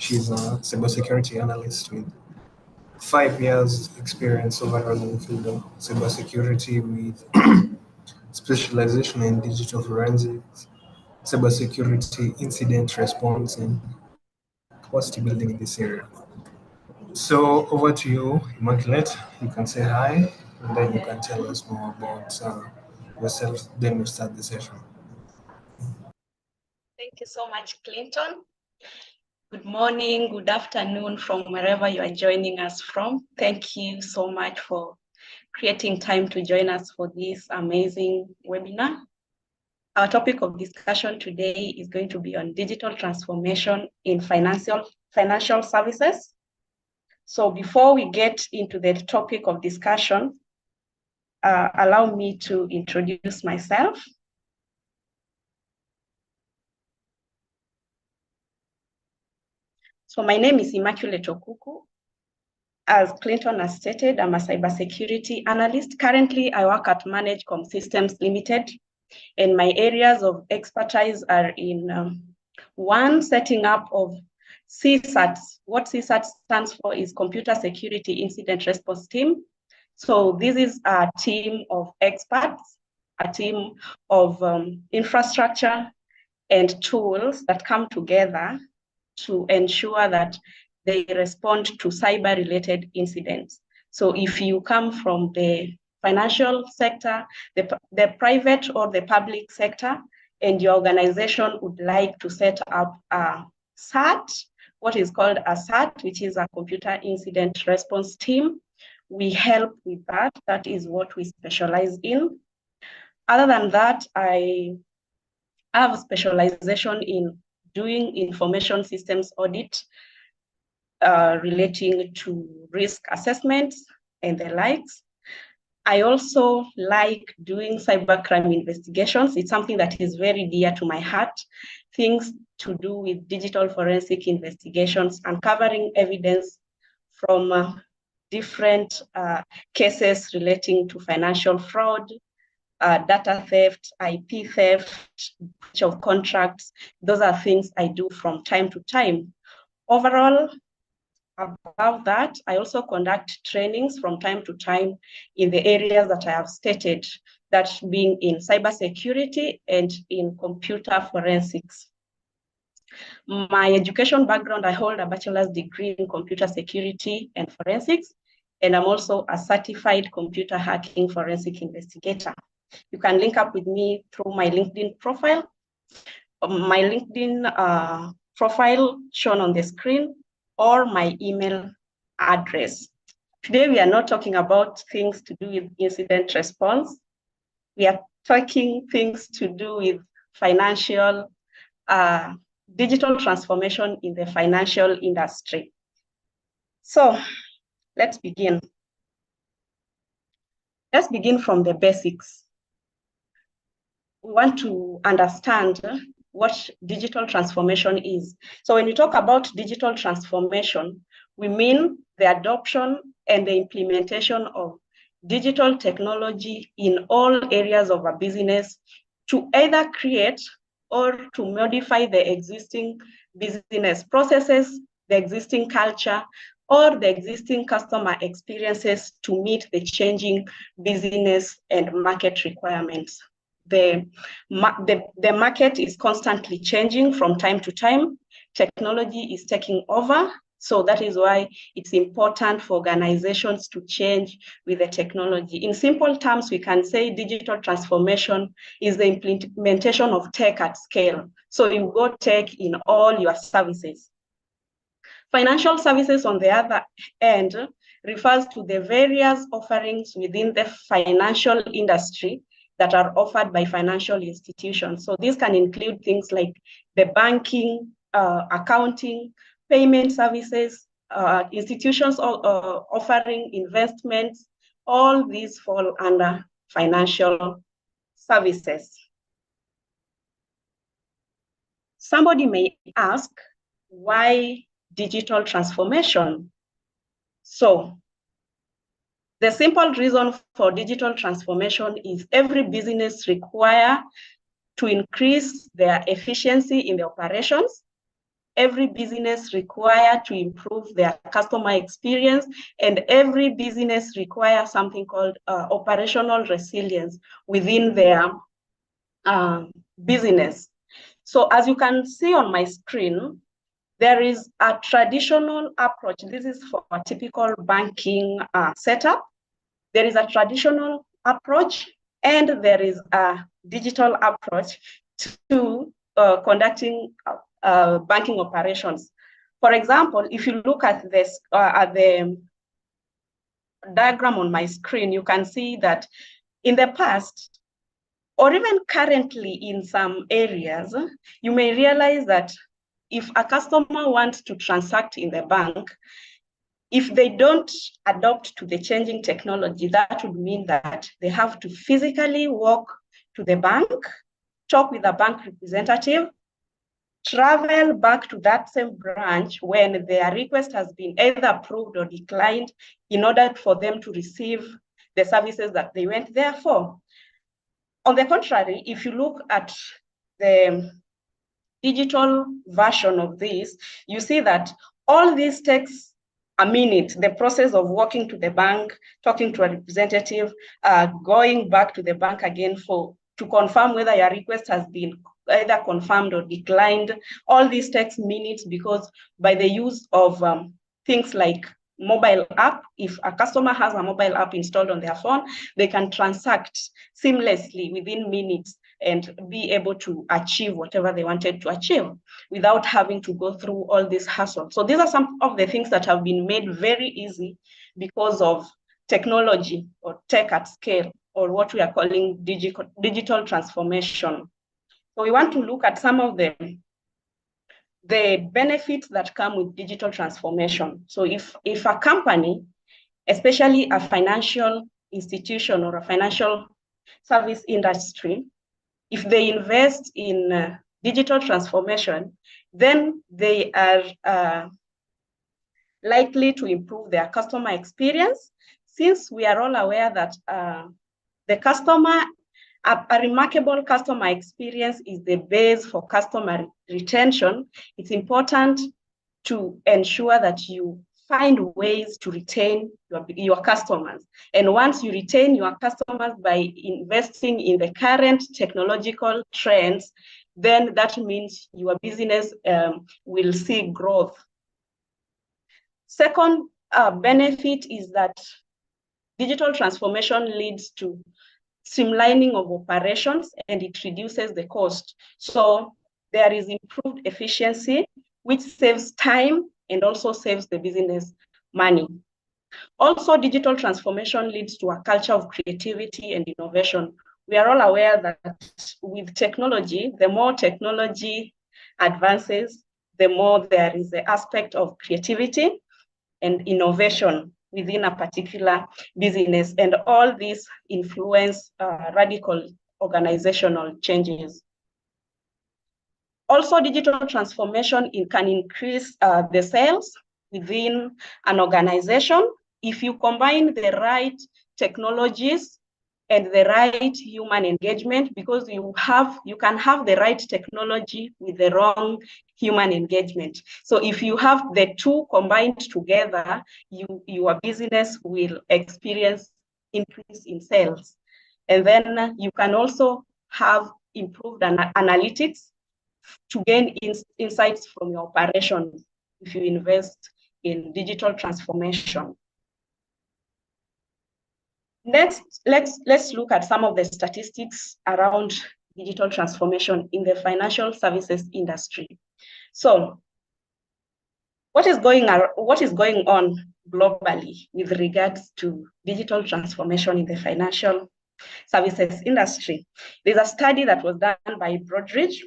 She's a cybersecurity analyst with 5 years experience overall in the field of cybersecurity with specialization in digital forensics, cybersecurity incident response, and capacity building in this area. So over to you, Immaculate. You can say hi, and then you can tell us more about yourself. Then we'll start the session. Thank you so much, Clinton. Good morning, good afternoon from wherever you are joining us from. Thank you so much for creating time to join us for this amazing webinar. Our topic of discussion today is going to be on digital transformation in financial services. So before we get into the topic of discussion, allow me to introduce myself. So my name is Immaculate Okuku. As Clinton has stated, I'm a cybersecurity analyst. Currently, I work at Managecom Systems Limited, and my areas of expertise are in one, setting up of CSATs. What CSAT stands for is Computer Security Incident Response Team. So this is a team of experts, a team of infrastructure and tools that come together to ensure that they respond to cyber-related incidents. So if you come from the financial sector, the private or the public sector, and your organization would like to set up a SAT, what is called a SAT, which is a Computer Incident Response Team, we help with that. That is what we specialize in. Other than that, I have specialization in doing information systems audit relating to risk assessments and the likes. I also like doing cybercrime investigations. It's something that is very dear to my heart. Things to do with digital forensic investigations, uncovering evidence from different cases relating to financial fraud, data theft, IP theft, breach of contracts. Those are things I do from time to time. Overall, above that, I also conduct trainings from time to time in the areas that I have stated, that being in cybersecurity and in computer forensics. My education background, I hold a bachelor's degree in computer security and forensics, and I'm also a certified computer hacking forensic investigator. You can link up with me through my LinkedIn profile. My LinkedIn profile shown on the screen, or my email address. Today, we are not talking about things to do with incident response. We are talking things to do with financial, digital transformation in the financial industry. So let's begin. Let's begin from the basics. We want to understand what digital transformation is. So when we talk about digital transformation, we mean the adoption and the implementation of digital technology in all areas of a business to either create or to modify the existing business processes, the existing culture, or the existing customer experiences to meet the changing business and market requirements. The market is constantly changing from time to time. Technology is taking over. So that is why it's important for organizations to change with the technology. In simple terms, we can say digital transformation is the implementation of tech at scale. So you've got tech in all your services. Financial services, on the other end, refers to the various offerings within the financial industry that are offered by financial institutions. So these can include things like the banking, accounting, payment services, institutions offering investments. All these fall under financial services. Somebody may ask, why digital transformation? So the simple reason for digital transformation is every business requires to increase their efficiency in the operations, every business require to improve their customer experience, and every business requires something called operational resilience within their business. So as you can see on my screen, there is a traditional approach. This is for a typical banking setup. There is a traditional approach, and there is a digital approach to conducting banking operations. For example, if you look at this at the diagram on my screen, you can see that in the past, or even currently in some areas, you may realize that if a customer wants to transact in the bank, if they don't adopt to the changing technology, that would mean that they have to physically walk to the bank, talk with a bank representative, travel back to that same branch when their request has been either approved or declined in order for them to receive the services that they went there for. On the contrary, if you look at the digital version of this, you see that all this takes a minute. The process of walking to the bank, talking to a representative, going back to the bank again to confirm whether your request has been either confirmed or declined. All this takes minutes because by the use of things like mobile app, if a customer has a mobile app installed on their phone, they can transact seamlessly within minutes and be able to achieve whatever they wanted to achieve without having to go through all this hassle. So these are some of the things that have been made very easy because of technology or tech at scale, or what we are calling digital transformation. So we want to look at some of the benefits that come with digital transformation. So if a company, especially a financial institution or a financial service industry, if they invest in digital transformation, then they are likely to improve their customer experience, since we are all aware that the customer, a remarkable customer experience is the base for customer retention. It's important to ensure that you find ways to retain your customers. And once you retain your customers by investing in the current technological trends, then that means your business will see growth. Second benefit is that digital transformation leads to streamlining of operations, and it reduces the cost. So there is improved efficiency, which saves time and also saves the business money. Also, digital transformation leads to a culture of creativity and innovation. We are all aware that with technology, the more technology advances, the more there is the aspect of creativity and innovation within a particular business, and all these influence radical organizational changes. Also, digital transformation can increase the sales within an organization if you combine the right technologies and the right human engagement, because you can have the right technology with the wrong human engagement. So if you have the two combined together, your business will experience increase in sales. And then you can also have improved analytics to gain insights from your operations if you invest in digital transformation. Next, let's look at some of the statistics around digital transformation in the financial services industry. So, what is going on globally with regards to digital transformation in the financial services industry? There's a study that was done by Broadridge,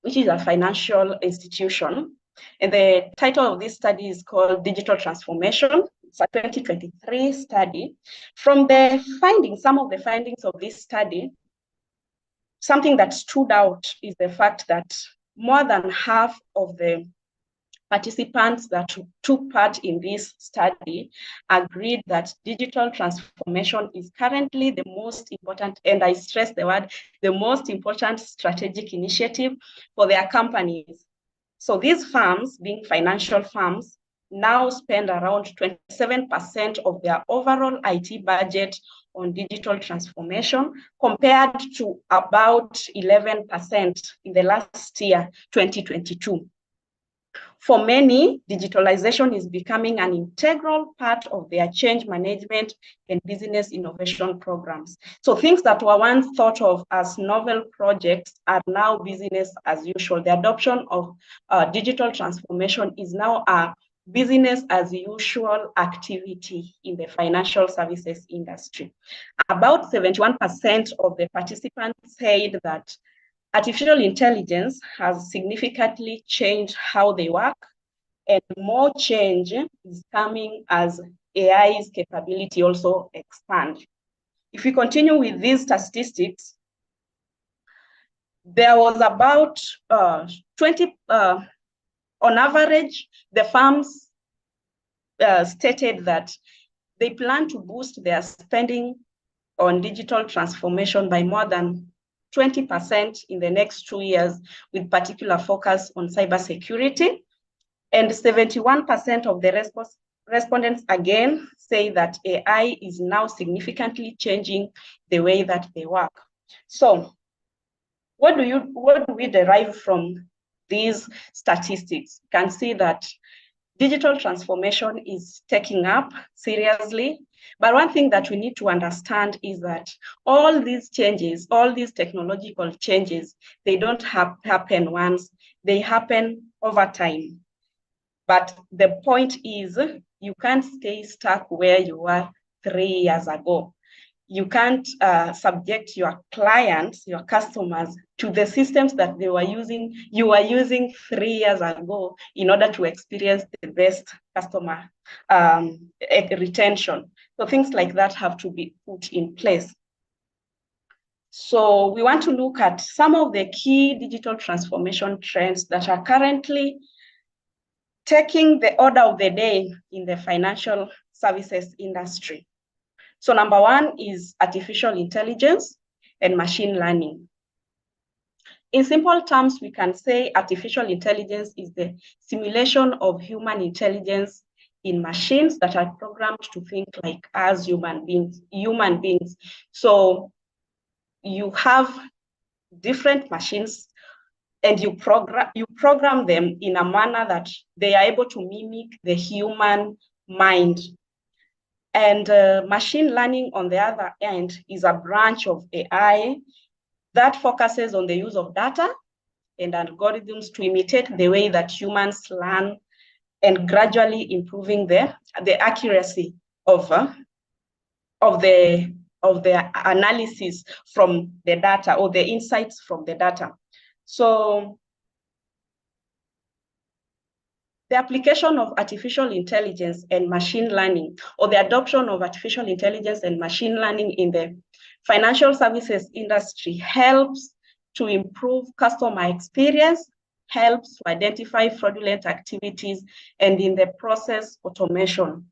which is a financial institution, and the title of this study is called Digital Transformation. It's a 2023 study. From the findings, some of the findings of this study, something that stood out is the fact that more than half of the participants that took part in this study agreed that digital transformation is currently the most important, and I stress the word, the most important strategic initiative for their companies. So these firms, being financial firms, now spend around 27% of their overall IT budget on digital transformation, compared to about 11% in the last year, 2022. For many, digitalization is becoming an integral part of their change management and business innovation programs. So things that were once thought of as novel projects are now business as usual. The adoption of digital transformation is now a business as usual activity in the financial services industry. About 71% of the participants said that artificial intelligence has significantly changed how they work, and more change is coming as AI's capability also expand. If we continue with these statistics, there was about 20, on average, the firms stated that they plan to boost their spending on digital transformation by more than 20% in the next 2 years, with particular focus on cybersecurity. And 71% of the respondents again say that AI is now significantly changing the way that they work. So what do we derive from these statistics? You can see that digital transformation is taking up seriously. But one thing that we need to understand is that all these changes, all these technological changes, they don't happen once, they happen over time. But the point is, you can't stay stuck where you were 3 years ago. You can't subject your clients, your customers, to the systems that you were using 3 years ago in order to experience the best customer retention. So things like that have to be put in place. So we want to look at some of the key digital transformation trends that are currently taking the order of the day in the financial services industry. So number one is artificial intelligence and machine learning. In simple terms, we can say artificial intelligence is the simulation of human intelligence in machines that are programmed to think like us human beings. So you have different machines and you program them in a manner that they are able to mimic the human mind. And machine learning, on the other end, is a branch of AI that focuses on the use of data and algorithms to imitate the way that humans learn, and gradually improving the accuracy of the analysis from the data, or the insights from the data. So the application of artificial intelligence and machine learning, or the adoption of artificial intelligence and machine learning in the financial services industry, helps to improve customer experience, helps to identify fraudulent activities, and in the process, automation.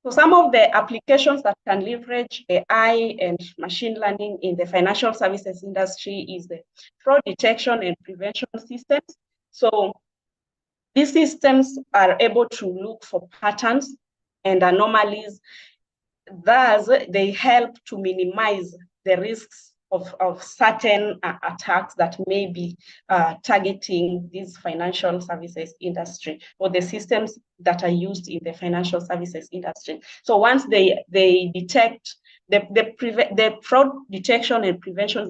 So some of the applications that can leverage AI and machine learning in the financial services industry is the fraud detection and prevention systems. So these systems are able to look for patterns and anomalies. Thus, they help to minimize the risks of certain attacks that may be targeting this financial services industry, or the systems that are used in the financial services industry. So once they detect the fraud detection and prevention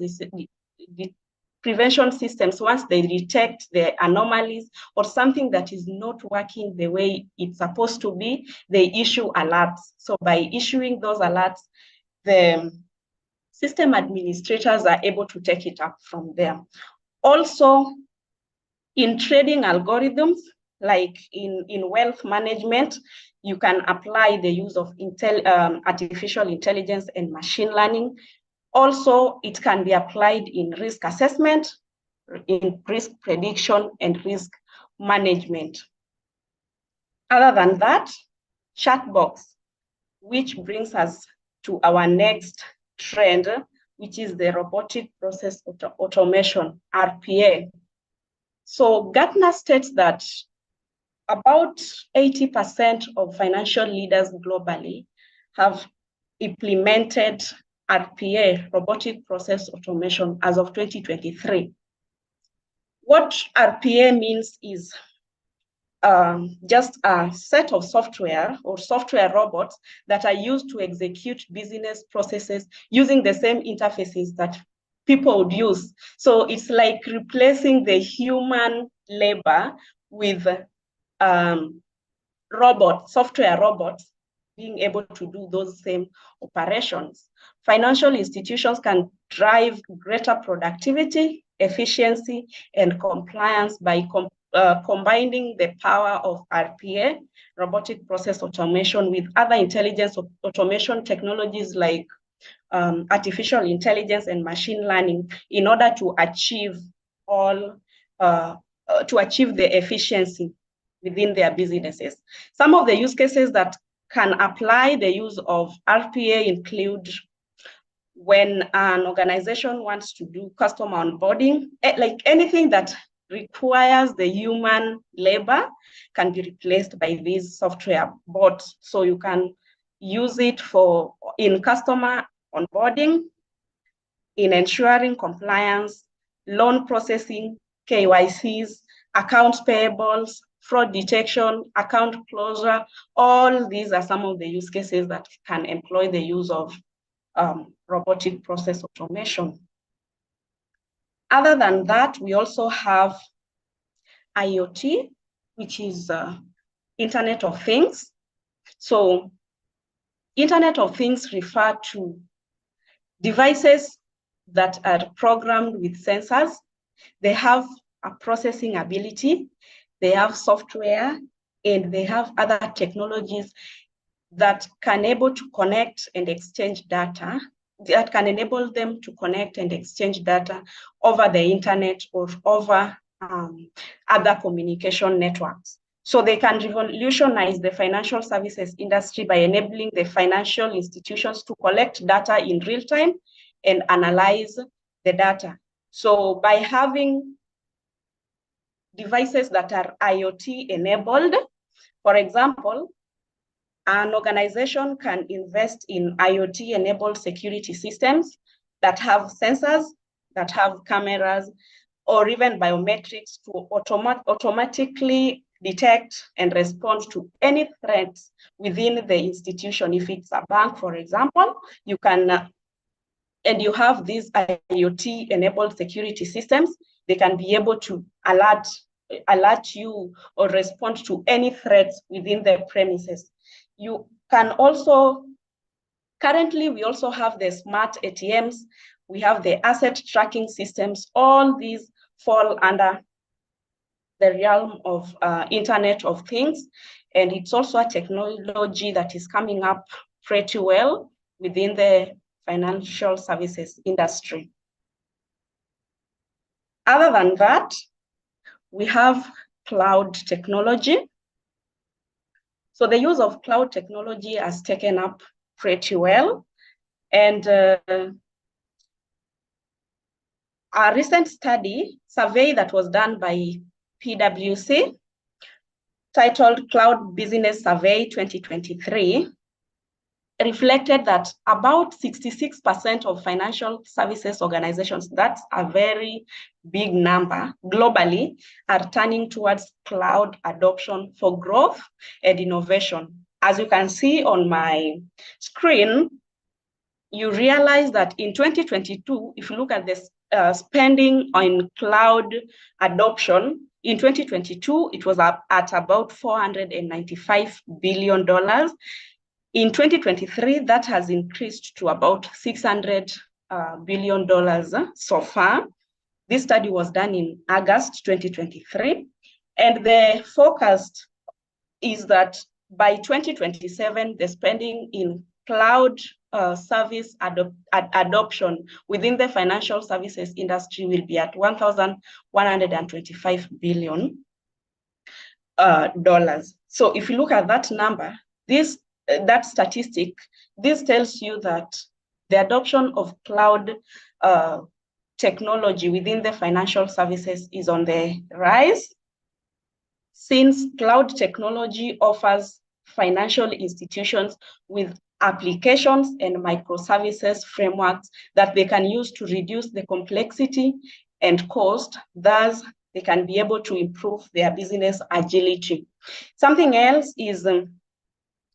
systems, once they detect the anomalies or something that is not working the way it's supposed to be, they issue alerts. So by issuing those alerts, the system administrators are able to take it up from there. Also, in trading algorithms, like in wealth management, you can apply the use of artificial intelligence and machine learning. Also, it can be applied in risk assessment, in risk prediction, and risk management. Other than that, chatbots, which brings us to our next trend, which is the robotic process automation, RPA. So Gartner states that about 80% of financial leaders globally have implemented RPA, robotic process automation, as of 2023. What RPA means is just a set of software or software robots that are used to execute business processes using the same interfaces that people would use. So it's like replacing the human labor with software robots being able to do those same operations. Financial institutions can drive greater productivity, efficiency, and compliance by combining the power of RPA, robotic process automation, with other intelligence automation technologies like artificial intelligence and machine learning in order to achieve the efficiency within their businesses. Some of the use cases that can apply the use of RPA include when an organization wants to do customer onboarding, like anything that requires the human labor can be replaced by these software bots. So you can use it in customer onboarding, in ensuring compliance, loan processing, KYCs, accounts payables, fraud detection, account closure. All these are some of the use cases that can employ the use of robotic process automation. Other than that, we also have IoT, which is Internet of Things. So Internet of Things refer to devices that are programmed with sensors. They have a processing ability, they have software, and they have other technologies that can able to connect and exchange data, that can enable them to connect and exchange data over the internet or over other communication networks. So they can revolutionize the financial services industry by enabling the financial institutions to collect data in real time and analyze the data. So by having devices that are IoT enabled, for example, an organization can invest in IoT enabled security systems that have sensors, that have cameras, or even biometrics to automatically detect and respond to any threats within the institution. If it's a bank, for example, you can, and you have these IoT enabled security systems, they can be able to alert you or respond to any threats within the premises. You can also, currently we also have the smart ATMs, we have the asset tracking systems. All these fall under the realm of Internet of Things. And it's also a technology that is coming up pretty well within the financial services industry. Other than that, we have cloud technology. So the use of cloud technology has taken up pretty well. And a recent survey that was done by PwC, titled Cloud Business Survey 2023, reflected that about 66% of financial services organizations, that's a very big number globally, are turning towards cloud adoption for growth and innovation. As you can see on my screen, you realize that in 2022, if you look at this spending on cloud adoption, in 2022, it was at about $495 billion. In 2023, that has increased to about $600 billion so far. This study was done in August 2023. And the forecast is that by 2027, the spending in cloud service adoption within the financial services industry will be at $1,125 billion. So if you look at that number, that statistic, this tells you that the adoption of cloud technology within the financial services is on the rise, since cloud technology offers financial institutions with applications and microservices frameworks that they can use to reduce the complexity and cost. Thus, they can be able to improve their business agility. Something else is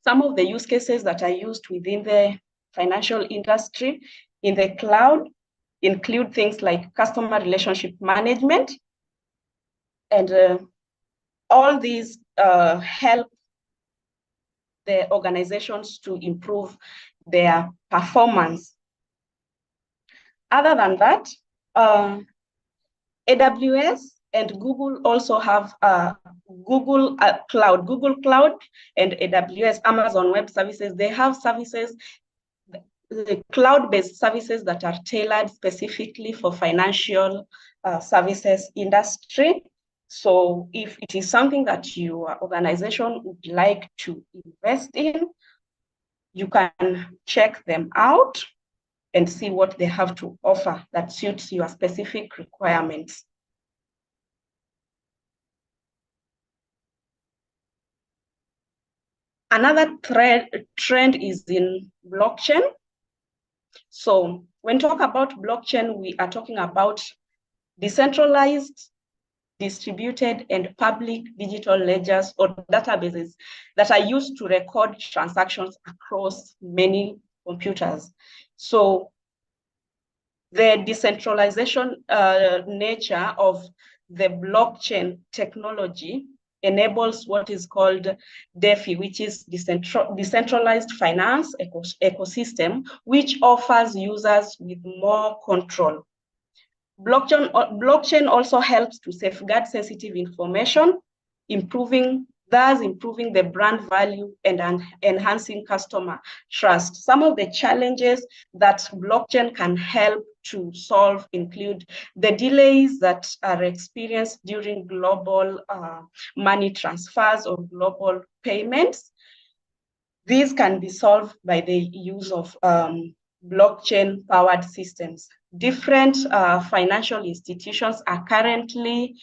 some of the use cases that are used within the financial industry in the cloud include things like customer relationship management, and all these help the organizations to improve their performance. Other than that, AWS and Google also have Google Cloud and AWS, Amazon Web Services. They have services, the cloud-based services that are tailored specifically for financial services industry. So if it is something that your organization would like to invest in, you can check them out and see what they have to offer that suits your specific requirements. Another trend is in blockchain. So when talk about blockchain, we are talking about decentralized, distributed, and public digital ledgers or databases that are used to record transactions across many computers. So the decentralization nature of the blockchain technology enables what is called DeFi, which is decentralized finance ecosystem, which offers users with more control. Blockchain also helps to safeguard sensitive information, thus improving the brand value and enhancing customer trust. Some of the challenges that blockchain can help to solve include the delays that are experienced during global money transfers or global payments. These can be solved by the use of blockchain-powered systems. Different financial institutions are currently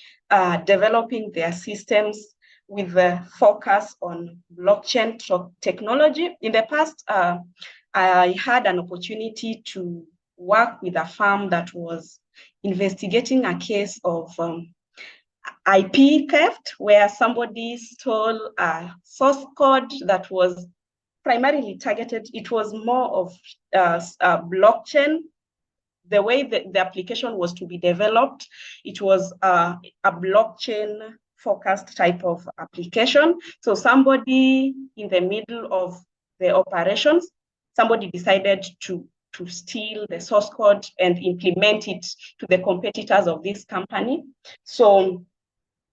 developing their systems with a focus on blockchain technology. In the past, I had an opportunity to work with a firm that was investigating a case of IP theft, where somebody stole a source code that was primarily targeted. It was more of blockchain. The way the application was to be developed, it was a blockchain focused type of application. So somebody in the middle of the operations, somebody decided to steal the source code and implement it to the competitors of this company. So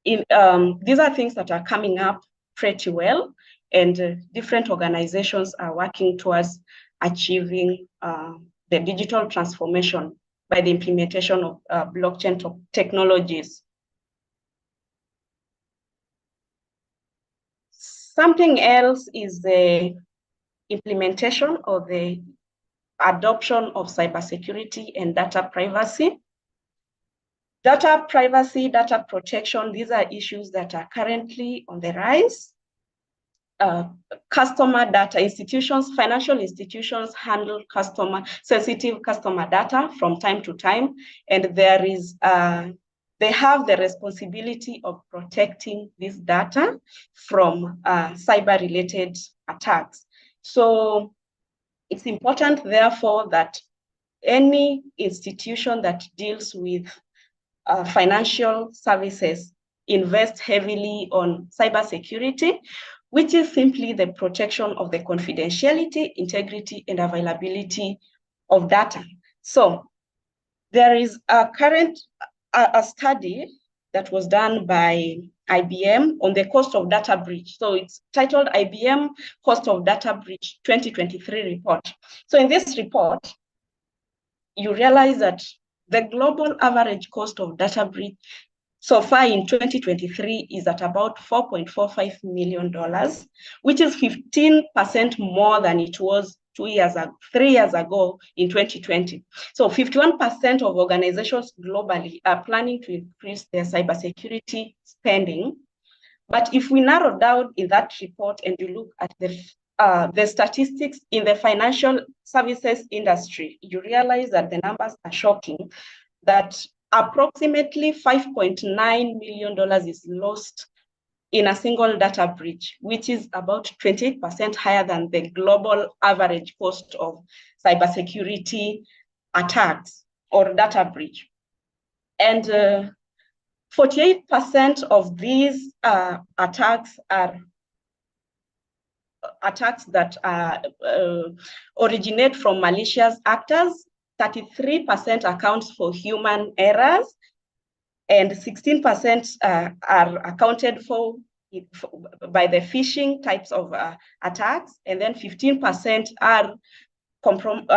these are things that are coming up pretty well, and different organizations are working towards achieving the digital transformation by the implementation of blockchain technologies. Something else is the implementation or the adoption of cybersecurity and data privacy. Data privacy, data protection, these are issues that are currently on the rise. Customer data institutions, financial institutions handle sensitive customer data from time to time, and they have the responsibility of protecting this data from cyber-related attacks. So it's important, therefore, that any institution that deals with financial services invest heavily on cybersecurity, which is simply the protection of the confidentiality, integrity, and availability of data. So there is a study that was done by IBM on the cost of data breach. So it's titled IBM Cost of Data Breach 2023 report. So in this report, you realize that the global average cost of data breach so far in 2023 is at about $4.45 million, which is 15% more than it was 3 years ago in 2020. So 51% of organizations globally are planning to increase their cybersecurity spending. But if we narrow down in that report and you look at the statistics in the financial services industry, you realize that the numbers are shocking, that approximately $5.9 million is lost in a single data breach, which is about 28% higher than the global average cost of cybersecurity attacks or data breach. And 48% of these attacks are attacks that originate from malicious actors. 33% accounts for human errors, and 16% are accounted for by the phishing types of attacks, and then 15% are composed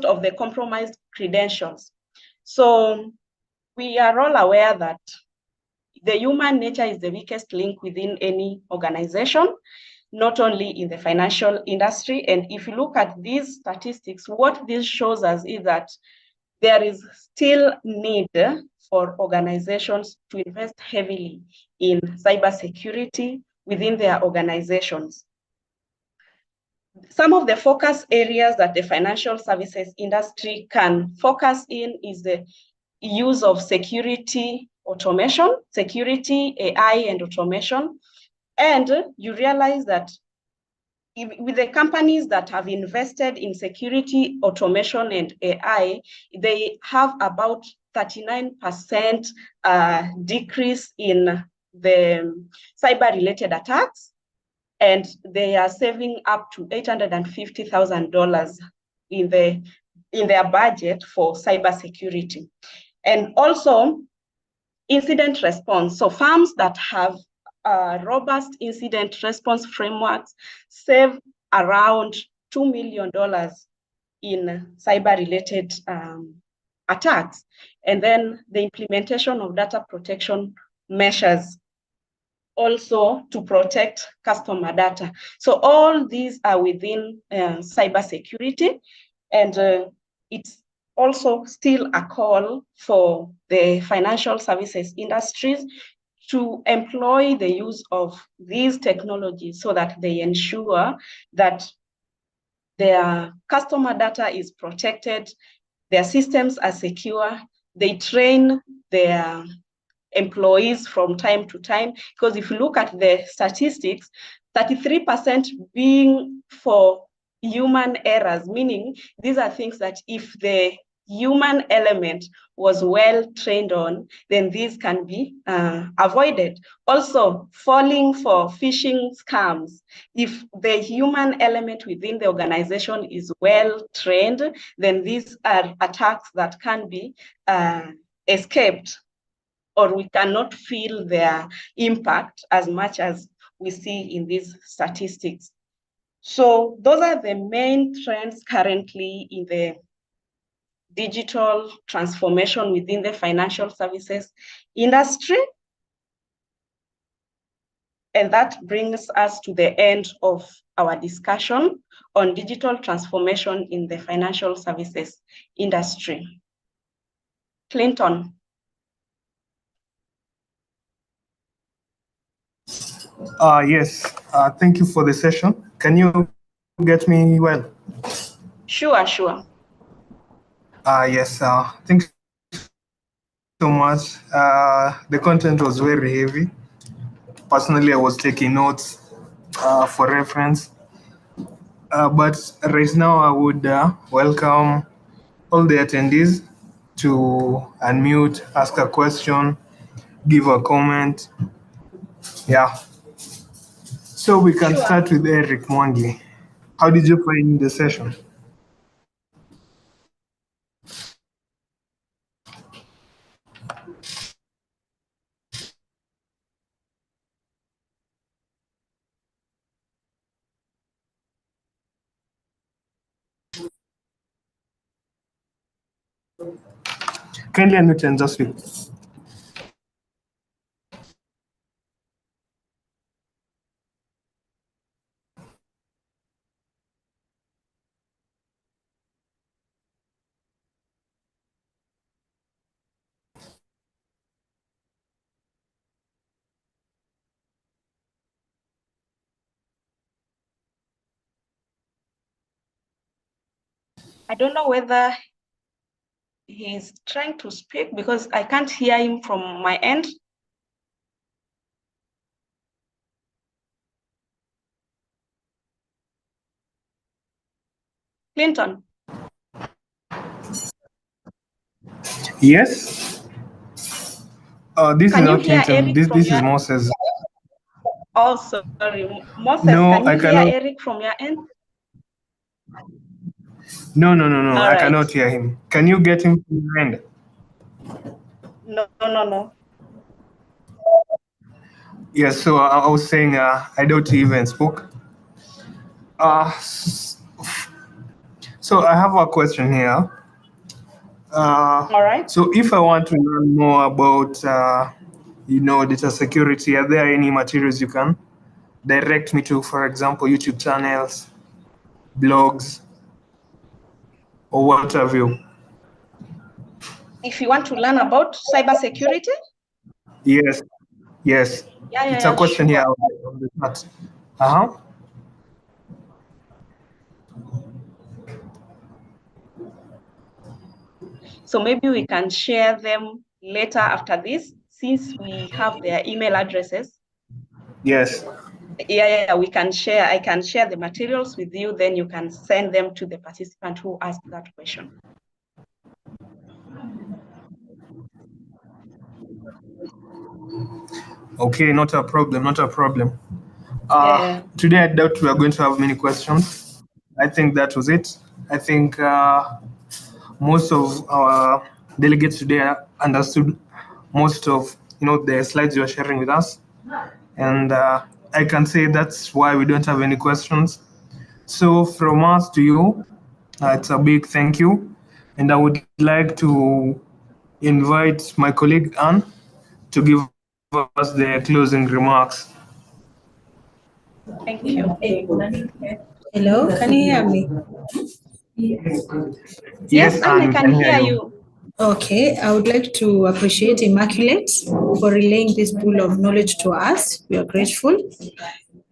of the compromised credentials. So we are all aware that the human nature is the weakest link within any organization, not only in the financial industry. And if you look at these statistics, what this shows us is that there is still need for organizations to invest heavily in cybersecurity within their organizations. Some of the focus areas that the financial services industry can focus in is the use of security automation, security, AI, and automation. And you realize that with the companies that have invested in security, automation, and AI, they have about 39% decrease in the cyber-related attacks, and they are saving up to $850,000 in their budget for cybersecurity. And also incident response. So firms that have robust incident response frameworks save around $2 million in cyber-related attacks. And then the implementation of data protection measures also to protect customer data. So all these are within cybersecurity, and it's also still a call for the financial services industries to employ the use of these technologies so that they ensure that their customer data is protected, their systems are secure, they train their employees from time to time. Because if you look at the statistics, 33% being for human errors, meaning these are things that if the human element was well trained on, then these can be avoided. Also, falling for phishing scams. If the human element within the organization is well trained, then these are attacks that can be escaped, or we cannot feel their impact as much as we see in these statistics. So those are the main trends currently in the digital transformation within the financial services industry. And that brings us to the end of our discussion on digital transformation in the financial services industry. Clinton. Yes, thank you for the session. Can you get me well? Sure. Yes, thanks so much. The content was very heavy. Personally, I was taking notes for reference. But right now, I would welcome all the attendees to unmute, ask a question, give a comment. Yeah. So we can start with Eric Mwangi. How did you find the session? Kindly unmute and just speak. I don't know whether he's trying to speak because I can't hear him from my end. Clinton. Yes. This Can is you not hear Clinton. Eric This from this your is Moses. Oh, sorry. Moses, No, can I you hear cannot. Eric from your end? No. All I right. cannot hear him. Can you get him from your end? No. Yes. So I was saying, I doubt he even spoke. So I have a question here. All right. So if I want to learn more about, data security, are there any materials you can direct me to? For example, YouTube channels, blogs, or what have you? If you want to learn about cybersecurity? Yes. It's a Yeah, question here sure. on the chat. Uh-huh. So maybe we can share them later after this, since we have their email addresses. Yes. Yeah, we can share. I can share the materials with you, then you can send them to the participant who asked that question. Okay, not a problem. Yeah. Today I doubt we are going to have many questions. I think that was it. I think most of our delegates today understood most of the slides you are sharing with us, and I can say that's why we don't have any questions. So from us to you, it's a big thank you, and I would like to invite my colleague Anne to give us the closing remarks. Thank you. Hello, can you hear me? Yes, Yes, Anne, I Anne, we can can hear hear you. you. Okay, I would like to appreciate Immaculate for relaying this pool of knowledge to us. We are grateful.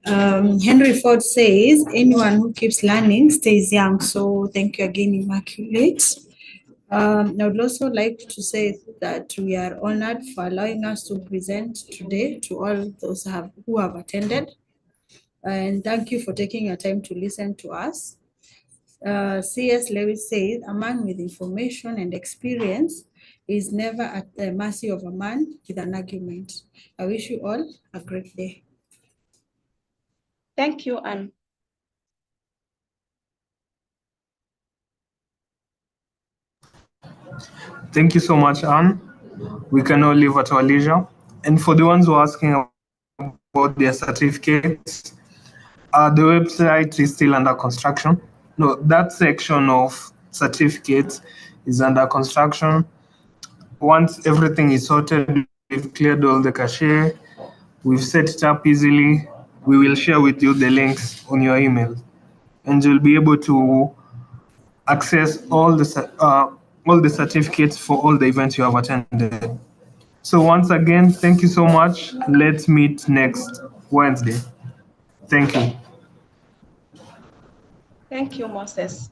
Henry Ford says, anyone who keeps learning stays young. So thank you again, Immaculate. I would also like to say that we are honored for allowing us to present today to all those who have attended. And thank you for taking your time to listen to us. C.S. Lewis says, a man with information and experience is never at the mercy of a man with an argument. I wish you all a great day. Thank you, Anne. Thank you so much, Anne. We can all leave at our leisure. And for the ones who are asking about their certificates, the website is still under construction. No, that section of certificates is under construction. Once everything is sorted, we've cleared all the cache, we've set it up easily, we will share with you the links on your email. And you'll be able to access all the certificates for all the events you have attended. So once again, thank you so much. Let's meet next Wednesday. Thank you. Thank you, Moses.